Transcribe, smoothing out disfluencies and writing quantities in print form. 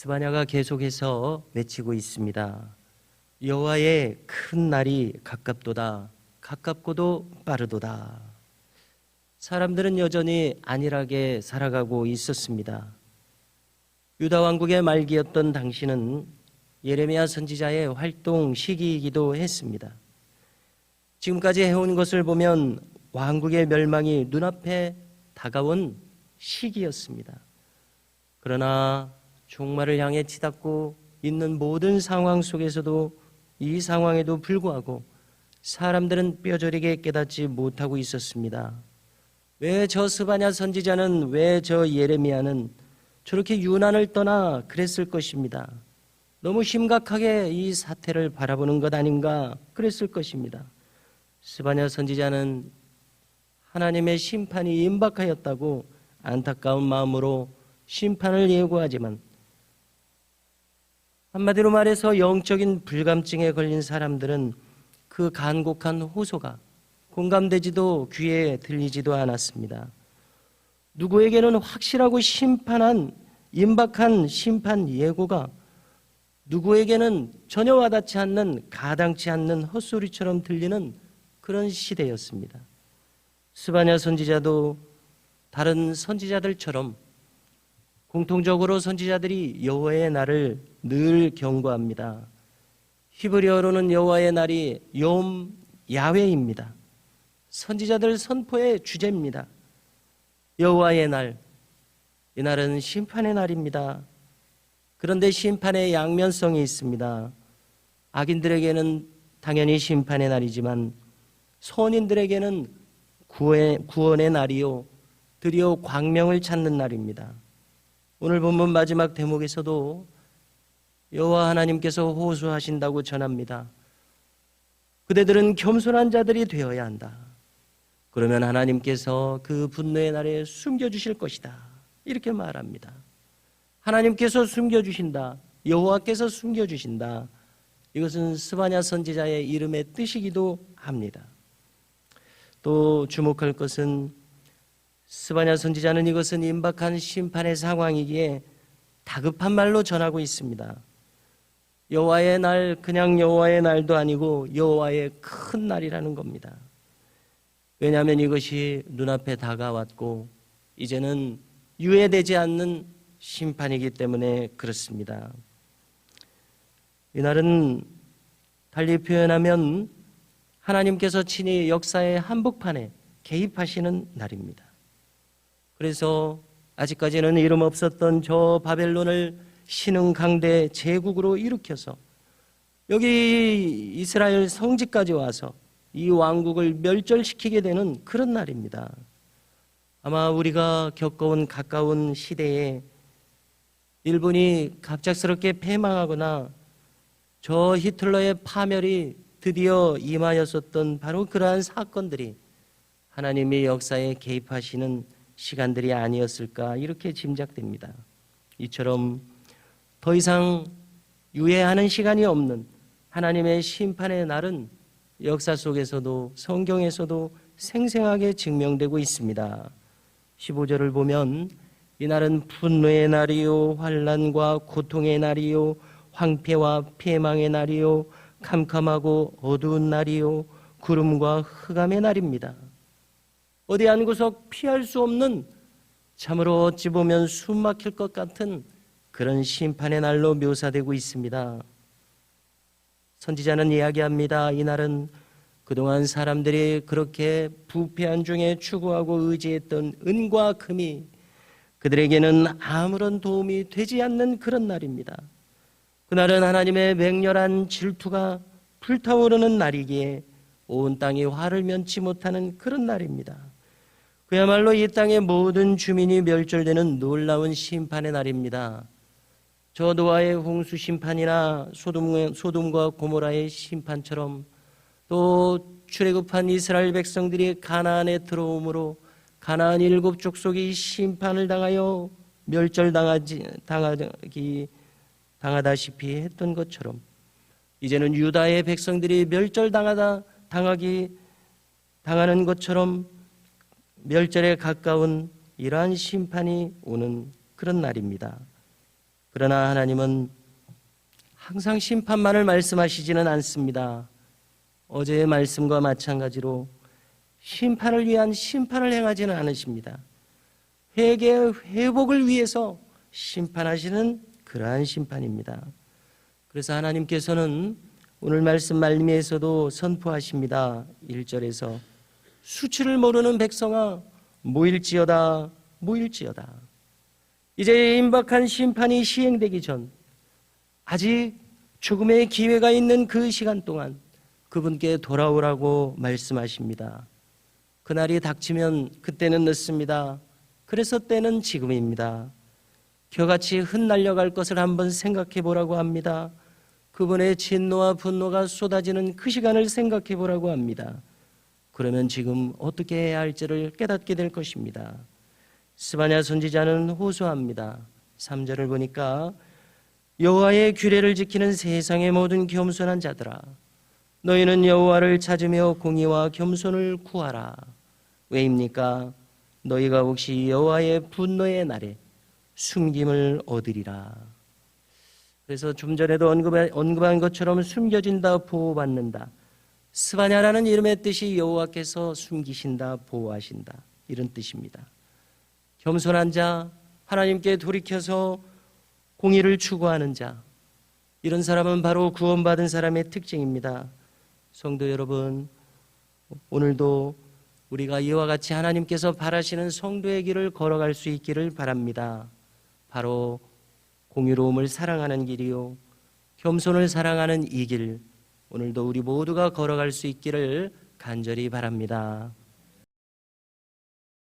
스바냐가 계속해서 외치고 있습니다. 여호와의 큰 날이 가깝도다. 가깝고도 빠르도다. 사람들은 여전히 안일하게 살아가고 있었습니다. 유다 왕국의 말기였던 당시는 예레미야 선지자의 활동 시기이기도 했습니다. 지금까지 해온 것을 보면 왕국의 멸망이 눈앞에 다가온 시기였습니다. 그러나 종말을 향해 치닫고 있는 모든 상황 속에서도 이 상황에도 불구하고 사람들은 뼈저리게 깨닫지 못하고 있었습니다. 왜 저 스바냐 선지자는, 왜 저 예레미야는 저렇게 유난을 떠나 그랬을 것입니다. 너무 심각하게 이 사태를 바라보는 것 아닌가 그랬을 것입니다. 스바냐 선지자는 하나님의 심판이 임박하였다고 안타까운 마음으로 심판을 예고하지만, 한마디로 말해서 영적인 불감증에 걸린 사람들은 그 간곡한 호소가 공감되지도 귀에 들리지도 않았습니다. 누구에게는 확실하고 임박한 심판 예고가, 누구에게는 전혀 와닿지 않는, 가당치 않는 헛소리처럼 들리는 그런 시대였습니다. 스바냐 선지자도 다른 선지자들처럼 공통적으로 선지자들이 여호와의 날을 늘 경고합니다. 히브리어로는 여호와의 날이 욤 야훼입니다. 선지자들 선포의 주제입니다. 여호와의 날, 이 날은 심판의 날입니다. 그런데 심판의 양면성이 있습니다. 악인들에게는 당연히 심판의 날이지만 선인들에게는 구원의 날이요, 드디어 광명을 찾는 날입니다. 오늘 본문 마지막 대목에서도 여호와 하나님께서 호소하신다고 전합니다. 그대들은 겸손한 자들이 되어야 한다. 그러면 하나님께서 그 분노의 날에 숨겨주실 것이다. 이렇게 말합니다. 하나님께서 숨겨주신다. 여호와께서 숨겨주신다. 이것은 스바냐 선지자의 이름의 뜻이기도 합니다. 또 주목할 것은 스바냐 선지자는 이것은 임박한 심판의 상황이기에 다급한 말로 전하고 있습니다. 여호와의 날, 그냥 여호와의 날도 아니고 여호와의 큰 날이라는 겁니다. 왜냐하면 이것이 눈앞에 다가왔고 이제는 유예되지 않는 심판이기 때문에 그렇습니다. 이 날은 달리 표현하면 하나님께서 친히 역사의 한복판에 개입하시는 날입니다. 그래서 아직까지는 이름 없었던 저 바벨론을 신흥강대 제국으로 일으켜서 여기 이스라엘 성지까지 와서 이 왕국을 멸절시키게 되는 그런 날입니다. 아마 우리가 겪어온 가까운 시대에 일본이 갑작스럽게 패망하거나 저 히틀러의 파멸이 드디어 임하였었던 바로 그러한 사건들이 하나님의 역사에 개입하시는 시간들이 아니었을까 이렇게 짐작됩니다. 이처럼 더 이상 유예하는 시간이 없는 하나님의 심판의 날은 역사 속에서도 성경에서도 생생하게 증명되고 있습니다. 15절을 보면 이 날은 분노의 날이요, 환난과 고통의 날이요, 황폐와 폐망의 날이요, 캄캄하고 어두운 날이요, 구름과 흑암의 날입니다. 어디 한 구석 피할 수 없는, 참으로 어찌 보면 숨 막힐 것 같은 그런 심판의 날로 묘사되고 있습니다. 선지자는 이야기합니다. 이 날은 그동안 사람들이 그렇게 부패한 중에 추구하고 의지했던 은과 금이 그들에게는 아무런 도움이 되지 않는 그런 날입니다. 그날은 하나님의 맹렬한 질투가 불타오르는 날이기에 온 땅이 화를 면치 못하는 그런 날입니다. 그야말로 이 땅의 모든 주민이 멸절되는 놀라운 심판의 날입니다. 저 노아의 홍수 심판이나 소돔과 고모라의 심판처럼 또 출애굽한 이스라엘 백성들이 가나안에 들어옴으로 가나안 7 족속이 심판을 당하여 당하다시피 했던 것처럼 이제는 유다의 백성들이 당하는 것처럼 멸절에 가까운 이러한 심판이 오는 그런 날입니다. 그러나 하나님은 항상 심판만을 말씀하시지는 않습니다. 어제의 말씀과 마찬가지로 심판을 위한 심판을 행하지는 않으십니다. 회개의 회복을 위해서 심판하시는 그러한 심판입니다. 그래서 하나님께서는 오늘 말씀 말미에서도 선포하십니다. 1절에서 수치를 모르는 백성아 모일지어다 모일지어다. 이제 임박한 심판이 시행되기 전 아직 죽음의 기회가 있는 그 시간 동안 그분께 돌아오라고 말씀하십니다. 그날이 닥치면 그때는 늦습니다. 그래서 때는 지금입니다. 겨같이 흩날려갈 것을 한번 생각해 보라고 합니다. 그분의 진노와 분노가 쏟아지는 그 시간을 생각해 보라고 합니다. 그러면 지금 어떻게 해야 할지를 깨닫게 될 것입니다. 스바냐 선지자는 호소합니다. 3절을 보니까 여호와의 규례를 지키는 세상의 모든 겸손한 자들아, 너희는 여호와를 찾으며 공의와 겸손을 구하라. 왜입니까? 너희가 혹시 여호와의 분노의 날에 숨김을 얻으리라. 그래서 좀 전에도 언급한 것처럼 숨겨진다, 보호받는다. 스바냐라는 이름의 뜻이 여호와께서 숨기신다, 보호하신다, 이런 뜻입니다. 겸손한 자, 하나님께 돌이켜서 공의를 추구하는 자, 이런 사람은 바로 구원받은 사람의 특징입니다. 성도 여러분, 오늘도 우리가 이와 같이 하나님께서 바라시는 성도의 길을 걸어갈 수 있기를 바랍니다. 바로 공의로움을 사랑하는 길이요, 겸손을 사랑하는 이 길, 오늘도 우리 모두가 걸어갈 수 있기를 간절히 바랍니다.